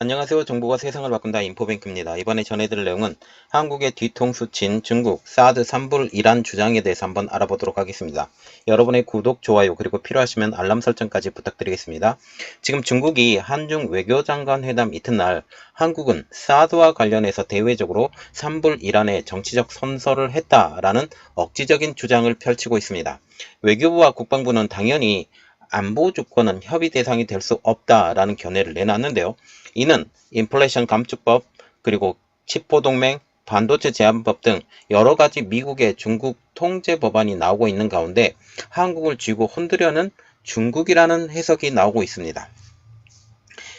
안녕하세요. 정보가 세상을 바꾼다 인포뱅크입니다. 이번에 전해드릴 내용은 한국의 뒤통수 친 중국 사드 산불 이란 주장에 대해서 한번 알아보도록 하겠습니다. 여러분의 구독, 좋아요 그리고 필요하시면 알람 설정까지 부탁드리겠습니다. 지금 중국이 한중 외교장관 회담 이튿날 한국은 사드와 관련해서 대외적으로 산불이란에 정치적 선서를 했다라는 억지적인 주장을 펼치고 있습니다. 외교부와 국방부는 당연히 안보 주권은 협의 대상이 될 수 없다라는 견해를 내놨는데요. 이는 인플레이션 감축법, 그리고 치포동맹, 반도체 제한법 등 여러가지 미국의 중국 통제 법안이 나오고 있는 가운데 한국을 쥐고 흔들려는 중국이라는 해석이 나오고 있습니다.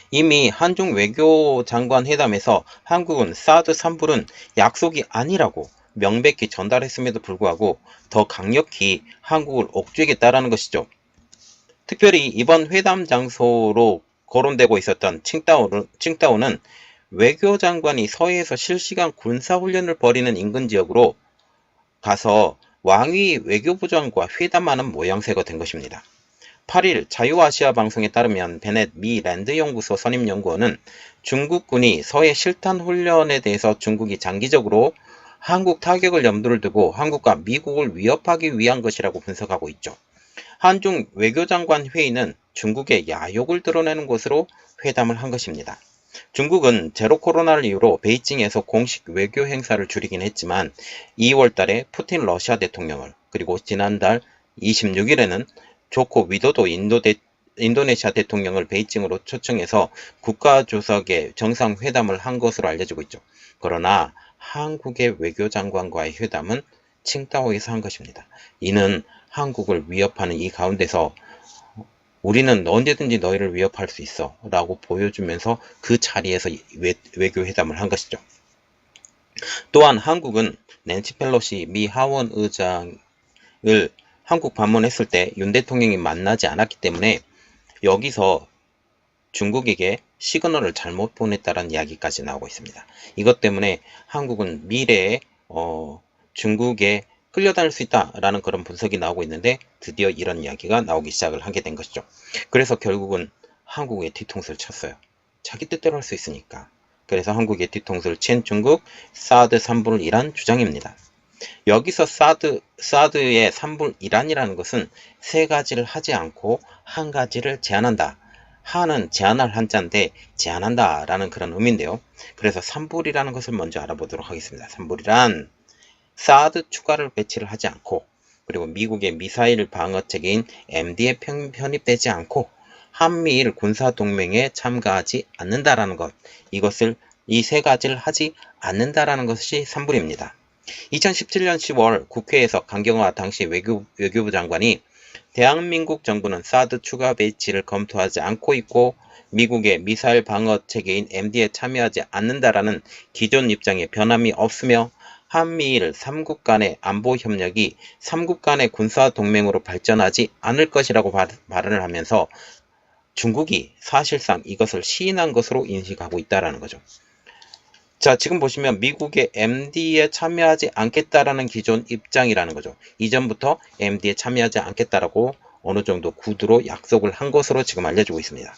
이미 한중 외교장관 회담에서 한국은 사드 산불은 약속이 아니라고 명백히 전달했음에도 불구하고 더 강력히 한국을 옥죄겠다라는 것이죠. 특별히 이번 회담 장소로 거론되고 있었던 칭다오는 외교장관이 서해에서 실시간 군사훈련을 벌이는 인근 지역으로 가서 왕위 외교부장과 회담하는 모양새가 된 것입니다. 8일 자유아시아 방송에 따르면 베넷 미 랜드연구소 선임연구원은 중국군이 서해 실탄 훈련에 대해서 중국이 장기적으로 한국 타격을 염두를 두고 한국과 미국을 위협하기 위한 것이라고 분석하고 있죠. 한중 외교장관 회의는 중국의 야욕을 드러내는 것으로 회담을 한 것입니다. 중국은 제로 코로나를 이유로 베이징에서 공식 외교 행사를 줄이긴 했지만 2월 달에 푸틴 러시아 대통령을, 그리고 지난달 26일에는 조코 위도도 인도네시아 대통령을 베이징으로 초청해서 국가주석의 정상회담을 한 것으로 알려지고 있죠. 그러나 한국의 외교장관과의 회담은 칭다오에서 한 것입니다. 이는 한국을 위협하는 이 가운데서 우리는 언제든지 너희를 위협할 수 있어 라고 보여주면서 그 자리에서 외교회담을 한 것이죠. 또한 한국은 낸시 펠로시 미 하원 의장을 한국 방문했을 때 윤 대통령이 만나지 않았기 때문에 여기서 중국에게 시그널을 잘못 보냈다는 이야기까지 나오고 있습니다. 이것 때문에 한국은 미래에 중국에 끌려다닐 수 있다라는 그런 분석이 나오고 있는데 드디어 이런 이야기가 나오기 시작을 하게 된 것이죠. 그래서 결국은 한국의 뒤통수를 쳤어요. 자기 뜻대로 할 수 있으니까. 그래서 한국의 뒤통수를 친 중국 사드 산불이란 주장입니다. 여기서 사드의 산불이란이라는 것은 세 가지를 하지 않고 한 가지를 제안한다. 하는 제안할 한자인데 제안한다 라는 그런 의미인데요. 그래서 산불이라는 것을 먼저 알아보도록 하겠습니다. 산불이란 사드 추가를 배치를 하지 않고, 그리고 미국의 미사일 방어 체계인 MD에 편입되지 않고 한미일 군사동맹에 참가하지 않는다라는 것, 이 세 가지를 하지 않는다라는 것이 산불입니다. 2017년 10월 국회에서 강경화 당시 외교부 장관이 대한민국 정부는 사드 추가 배치를 검토하지 않고 있고 미국의 미사일 방어 체계인 MD에 참여하지 않는다라는 기존 입장에 변함이 없으며 한미일 3국 간의 안보 협력이 3국 간의 군사 동맹으로 발전하지 않을 것이라고 발언을 하면서 중국이 사실상 이것을 시인한 것으로 인식하고 있다는 거죠. 자, 지금 보시면 미국의 MD에 참여하지 않겠다라는 기존 입장이라는 거죠. 이전부터 MD에 참여하지 않겠다라고 어느 정도 구두로 약속을 한 것으로 지금 알려지고 있습니다.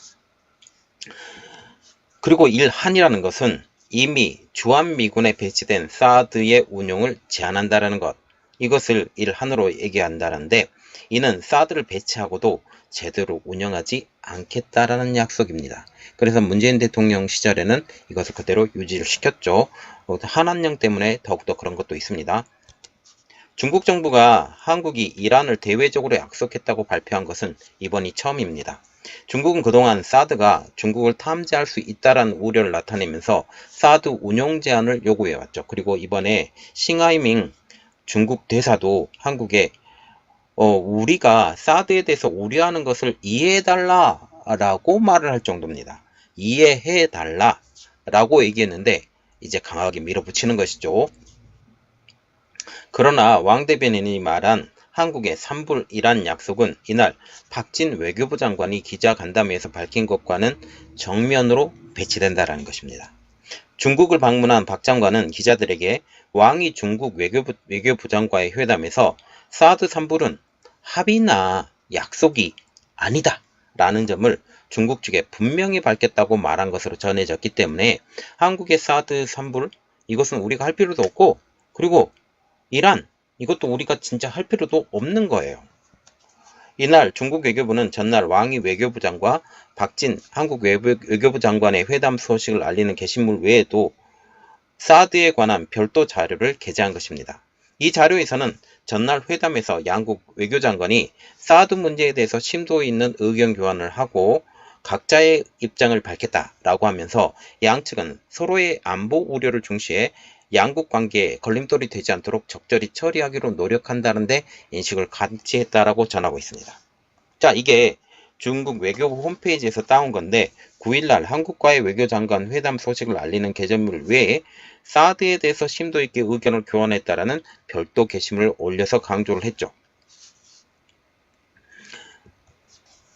그리고 일한이라는 것은 이미 주한미군에 배치된 사드의 운용을 제한한다는 것, 이것을 일한으로 얘기한다는데 이는 사드를 배치하고도 제대로 운영하지 않겠다라는 약속입니다. 그래서 문재인 대통령 시절에는 이것을 그대로 유지를 시켰죠. 한한령 때문에 더욱더 그런 것도 있습니다. 중국 정부가 한국이 이란을 대외적으로 약속했다고 발표한 것은 이번이 처음입니다. 중국은 그동안 사드가 중국을 탐지할 수 있다는 우려를 나타내면서 사드 운용 제한을 요구해왔죠. 그리고 이번에 싱하이밍 중국 대사도 한국에 우리가 사드에 대해서 우려하는 것을 이해해달라 라고 말을 할 정도입니다. 이해해달라 라고 얘기했는데 이제 강하게 밀어붙이는 것이죠. 그러나 왕 대변인이 말한 한국의 산불이란 약속은 이날 박진 외교부 장관이 기자간담회에서 밝힌 것과는 정면으로 배치된다는 것입니다. 중국을 방문한 박 장관은 기자들에게 왕이 중국 외교부장과의 회담에서 사드 산불은 합의나 약속이 아니다 라는 점을 중국 측에 분명히 밝혔다고 말한 것으로 전해졌기 때문에 한국의 사드 산불 이것은 우리가 할 필요도 없고, 그리고 이란 이것도 우리가 진짜 할 필요도 없는 거예요. 이날 중국 외교부는 전날 왕이 외교부장과 박진 한국 외교부 장관의 회담 소식을 알리는 게시물 외에도 사드에 관한 별도 자료를 게재한 것입니다. 이 자료에서는 전날 회담에서 양국 외교장관이 사드 문제에 대해서 심도 있는 의견 교환을 하고 각자의 입장을 밝혔다라고 하면서 양측은 서로의 안보 우려를 중시해 양국 관계에 걸림돌이 되지 않도록 적절히 처리하기로 노력한다는데 인식을 같이 했다라고 전하고 있습니다. 자, 이게 중국 외교부 홈페이지에서 따온 건데 9일날 한국과의 외교장관 회담 소식을 알리는 게시물 외에 사드에 대해서 심도 있게 의견을 교환했다라는 별도 게시물을 올려서 강조를 했죠.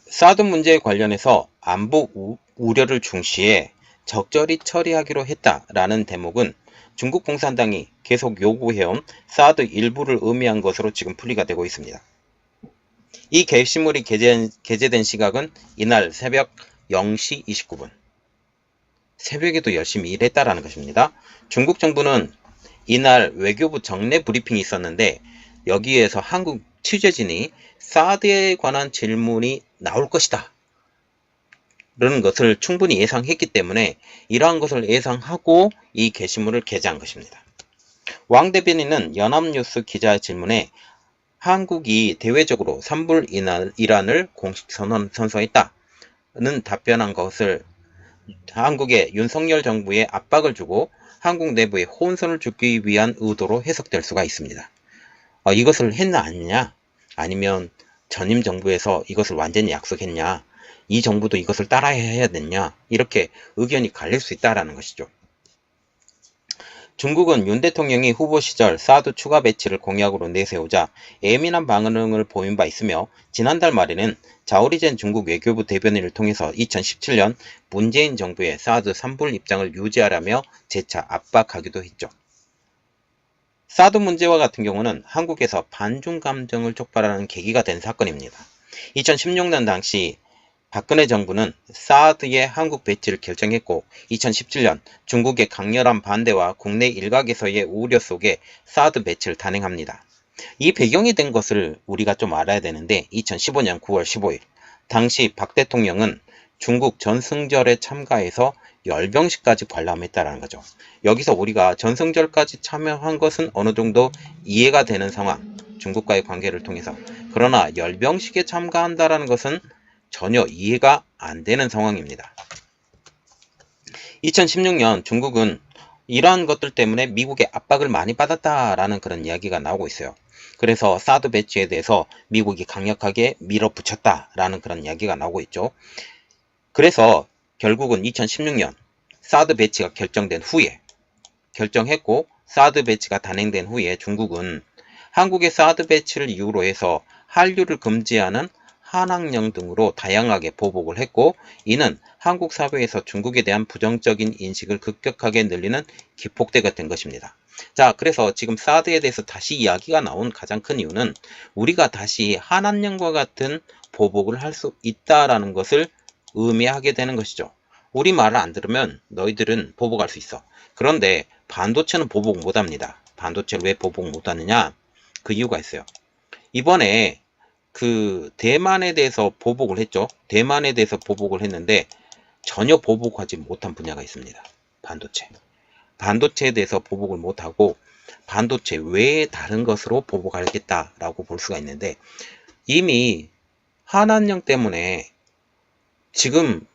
사드 문제에 관련해서 안보 우려를 중시해 적절히 처리하기로 했다라는 대목은 중국 공산당이 계속 요구해온 사드 일부를 의미한 것으로 지금 풀이가 되고 있습니다. 이 게시물이 게재된 시각은 이날 새벽 0시 29분. 새벽에도 열심히 일했다라는 것입니다. 중국 정부는 이날 외교부 정례 브리핑이 있었는데 여기에서 한국 취재진이 사드에 관한 질문이 나올 것이다 라는 것을 충분히 예상했기 때문에 이러한 것을 예상하고 이 게시물을 게재한 것입니다. 왕 대변인은 연합뉴스 기자의 질문에 한국이 대외적으로 산불 이란을 공식 선서했다는 답변한 것을 한국의 윤석열 정부에 압박을 주고 한국 내부에 혼선을 주기 위한 의도로 해석될 수가 있습니다. 이것을 했나 아니냐, 아니면 전임 정부에서 이것을 완전히 약속했냐, 이 정부도 이것을 따라야 됐냐, 이렇게 의견이 갈릴 수 있다는 것이죠. 중국은 윤 대통령이 후보 시절 사드 추가 배치를 공약으로 내세우자 예민한 반응을 보인 바 있으며 지난달 말에는 자오리젠 중국 외교부 대변인을 통해서 2017년 문재인 정부의 사드 산불 입장을 유지하라며 재차 압박하기도 했죠. 사드 문제와 같은 경우는 한국에서 반중 감정을 촉발하는 계기가 된 사건입니다. 2016년 당시 박근혜 정부는 사드의 한국 배치를 결정했고 2017년 중국의 강렬한 반대와 국내 일각에서의 우려 속에 사드 배치를 단행합니다. 이 배경이 된 것을 우리가 좀 알아야 되는데 2015년 9월 15일 당시 박 대통령은 중국 전승절에 참가해서 열병식까지 관람했다는 거죠. 여기서 우리가 전승절까지 참여한 것은 어느 정도 이해가 되는 상황, 중국과의 관계를 통해서. 그러나 열병식에 참가한다는 것은 전혀 이해가 안 되는 상황입니다. 2016년 중국은 이러한 것들 때문에 미국의 압박을 많이 받았다라는 그런 이야기가 나오고 있어요. 그래서 사드 배치에 대해서 미국이 강력하게 밀어붙였다라는 그런 이야기가 나오고 있죠. 그래서 결국은 2016년 사드 배치가 결정했고 사드 배치가 단행된 후에 중국은 한국의 사드 배치를 이유로 해서 한류를 금지하는 한학령 등으로 다양하게 보복을 했고 이는 한국 사회에서 중국에 대한 부정적인 인식을 급격하게 늘리는 기폭대가 된 것입니다. 자, 그래서 지금 사드에 대해서 다시 이야기가 나온 가장 큰 이유는 우리가 다시 한한령과 같은 보복을 할 수 있다라는 것을 의미하게 되는 것이죠. 우리 말을 안 들으면 너희들은 보복할 수 있어. 그런데 반도체는 보복 못합니다. 반도체를 왜 보복 못하느냐? 그 이유가 있어요. 이번에 그 대만에 대해서 보복을 했죠. 대만에 대해서 보복을 했는데 전혀 보복하지 못한 분야가 있습니다. 반도체에 대해서 보복을 못하고 반도체 외에 다른 것으로 보복하겠다라고 볼 수가 있는데 이미 한한령 때문에 지금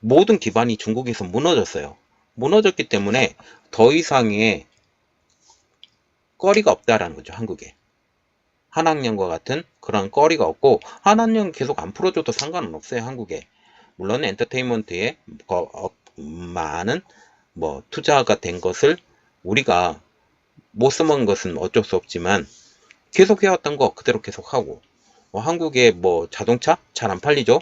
모든 기반이 중국에서 무너졌어요. 무너졌기 때문에 더 이상의 거리가 없다라는 거죠. 한국에. 한학령과 같은 그런 거리가 없고 한학령 계속 안 풀어줘도 상관은 없어요. 한국에. 물론 엔터테인먼트에 많은 투자가 된 것을 우리가 못 써먹은 것은 어쩔 수 없지만 계속 해왔던 거 그대로 계속하고 한국의 자동차 잘 안 팔리죠.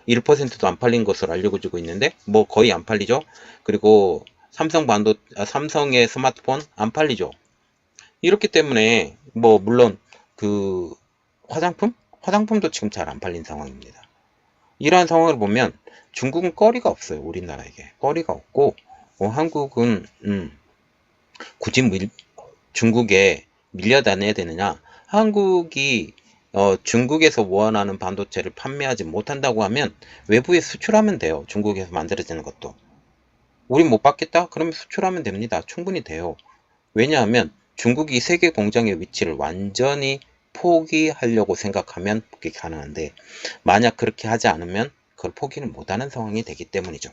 1%도 안 팔린 것으로 알려지고 있는데 거의 안 팔리죠. 그리고 삼성의 스마트폰 안 팔리죠. 이렇기 때문에 물론 그 화장품도 지금 잘 안 팔린 상황입니다. 이러한 상황을 보면 중국은 거리가 없어요. 우리나라에게. 거리가 없고, 한국은, 굳이 중국에 밀려다녀야 되느냐? 한국이 중국에서 원하는 반도체를 판매하지 못한다고 하면 외부에 수출하면 돼요. 중국에서 만들어지는 것도. 우린 못 받겠다? 그러면 수출하면 됩니다. 충분히 돼요. 왜냐하면 중국이 세계 공장의 위치를 완전히 포기하려고 생각하면 그게 가능한데, 만약 그렇게 하지 않으면 그걸 포기를 못하는 상황이 되기 때문이죠.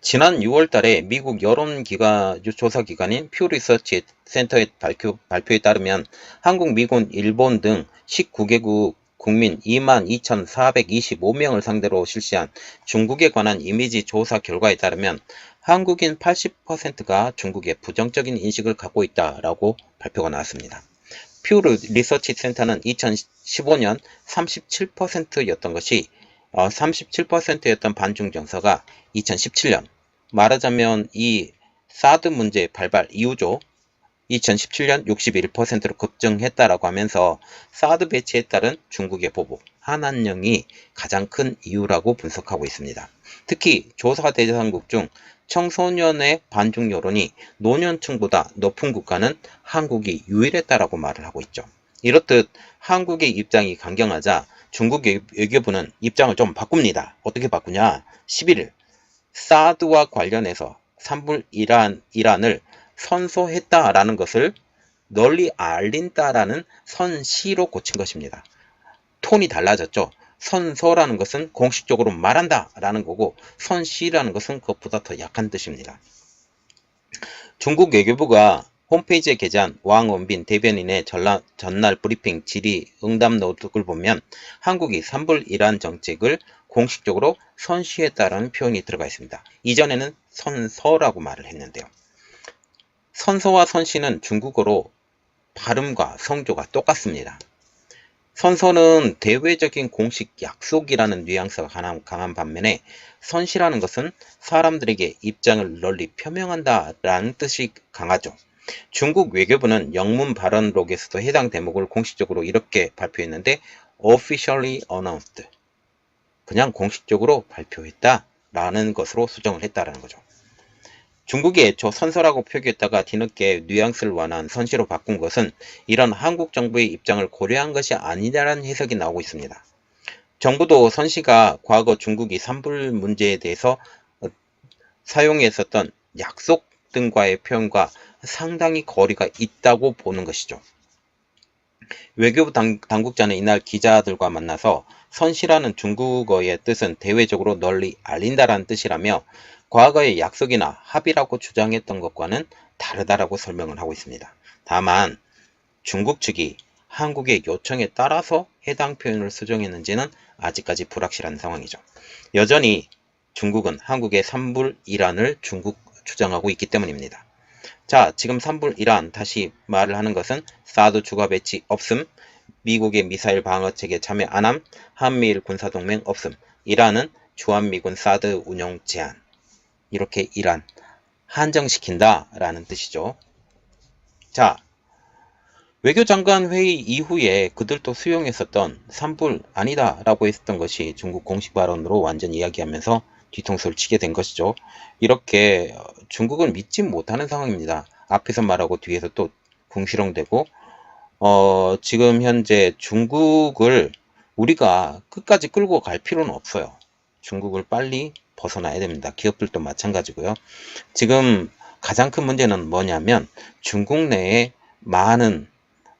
지난 6월 달에 미국 조사기관인 퓨 리서치 센터의 발표에 따르면 한국, 미군, 일본 등 19개국 국민 22,425명을 상대로 실시한 중국에 관한 이미지 조사 결과에 따르면 한국인 80%가 중국에 부정적인 인식을 갖고 있다라고 발표가 나왔습니다. 퓨 리서치 센터는 2015년 37%였던 것이 37%였던 반중 정서가 2017년, 말하자면 이 사드 문제 발발 이후죠. 2017년 61%로 급증했다라고 하면서 사드 배치에 따른 중국의 보복, 한한령이 가장 큰 이유라고 분석하고 있습니다. 특히 조사 대상국 중 청소년의 반중 여론이 노년층보다 높은 국가는 한국이 유일했다라고 말을 하고 있죠. 이렇듯 한국의 입장이 강경하자 중국 외교부는 입장을 좀 바꿉니다. 어떻게 바꾸냐? 11일 사드와 관련해서 산불 이란을 선소했다라는 것을 널리 알린다라는 선시로 고친 것입니다. 톤이 달라졌죠. 선서라는 것은 공식적으로 말한다 라는 거고, 선시라는 것은 그것보다 더 약한 뜻입니다. 중국 외교부가 홈페이지에 게재한 왕원빈 대변인의 전날 브리핑 질의 응답 노트를 보면 한국이 산불 이란 정책을 공식적으로 선시했다라는 표현이 들어가 있습니다. 이전에는 선서라고 말을 했는데요. 선서와 선시는 중국어로 발음과 성조가 똑같습니다. 선서는 대외적인 공식 약속이라는 뉘앙스가 강한 반면에 선시라는 것은 사람들에게 입장을 널리 표명한다라는 뜻이 강하죠. 중국 외교부는 영문 발언록에서도 해당 대목을 공식적으로 이렇게 발표했는데 officially announced, 그냥 공식적으로 발표했다라는 것으로 수정을 했다라는 거죠. 중국이 애초 선서라고 표기했다가 뒤늦게 뉘앙스를 완화한 선시로 바꾼 것은 이런 한국 정부의 입장을 고려한 것이 아니냐라는 해석이 나오고 있습니다. 정부도 선시가 과거 중국이 산불 문제에 대해서 사용했었던 약속 등과의 표현과 상당히 거리가 있다고 보는 것이죠. 외교부 당국자는 이날 기자들과 만나서 선시라는 중국어의 뜻은 대외적으로 널리 알린다라는 뜻이라며 과거의 약속이나 합의라고 주장했던 것과는 다르다라고 설명을 하고 있습니다. 다만 중국 측이 한국의 요청에 따라서 해당 표현을 수정했는지는 아직까지 불확실한 상황이죠. 여전히 중국은 한국의 산불 이란을 주장하고 있기 때문입니다. 자, 지금 산불 이란, 다시 말을 하는 것은 사드 추가 배치 없음, 미국의 미사일 방어책에 참여 안함, 한미일 군사동맹 없음, 이란은 주한미군 사드 운용 제한, 이렇게 이란 한정시킨다 라는 뜻이죠. 자, 외교장관 회의 이후에 그들도 수용했었던 산불 아니다 라고 했었던 것이 중국 공식 발언으로 완전 이야기하면서 뒤통수를 치게 된 것이죠. 이렇게 중국을 믿지 못하는 상황입니다. 앞에서 말하고 뒤에서 또 궁시렁대고, 지금 현재 중국을 우리가 끝까지 끌고 갈 필요는 없어요. 중국을 빨리 벗어나야 됩니다. 기업들도 마찬가지고요. 지금 가장 큰 문제는 뭐냐면 중국 내에 많은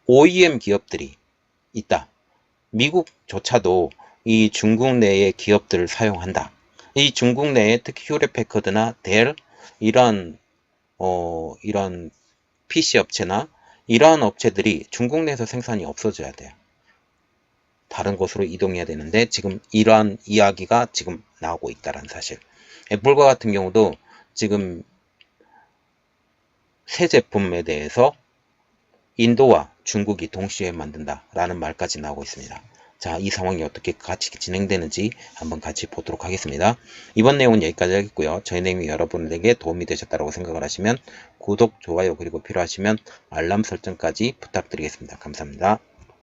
OEM 기업들이 있다. 미국조차도 이 중국 내의 기업들을 사용한다. 이 중국 내에 특히 휴레패커드나 델 이런 PC 업체나 이러한 업체들이 중국 내에서 생산이 없어져야 돼요. 다른 곳으로 이동해야 되는데 지금 이러한 이야기가 지금 나오고 있다는 사실. 애플과 같은 경우도 지금 새 제품에 대해서 인도와 중국이 동시에 만든다라는 말까지 나오고 있습니다. 자, 이 상황이 어떻게 같이 진행되는지 한번 같이 보도록 하겠습니다. 이번 내용은 여기까지 하겠고요. 저희 내용이 여러분에게 도움이 되셨다고 생각을 하시면 구독, 좋아요, 그리고 필요하시면 알람 설정까지 부탁드리겠습니다. 감사합니다.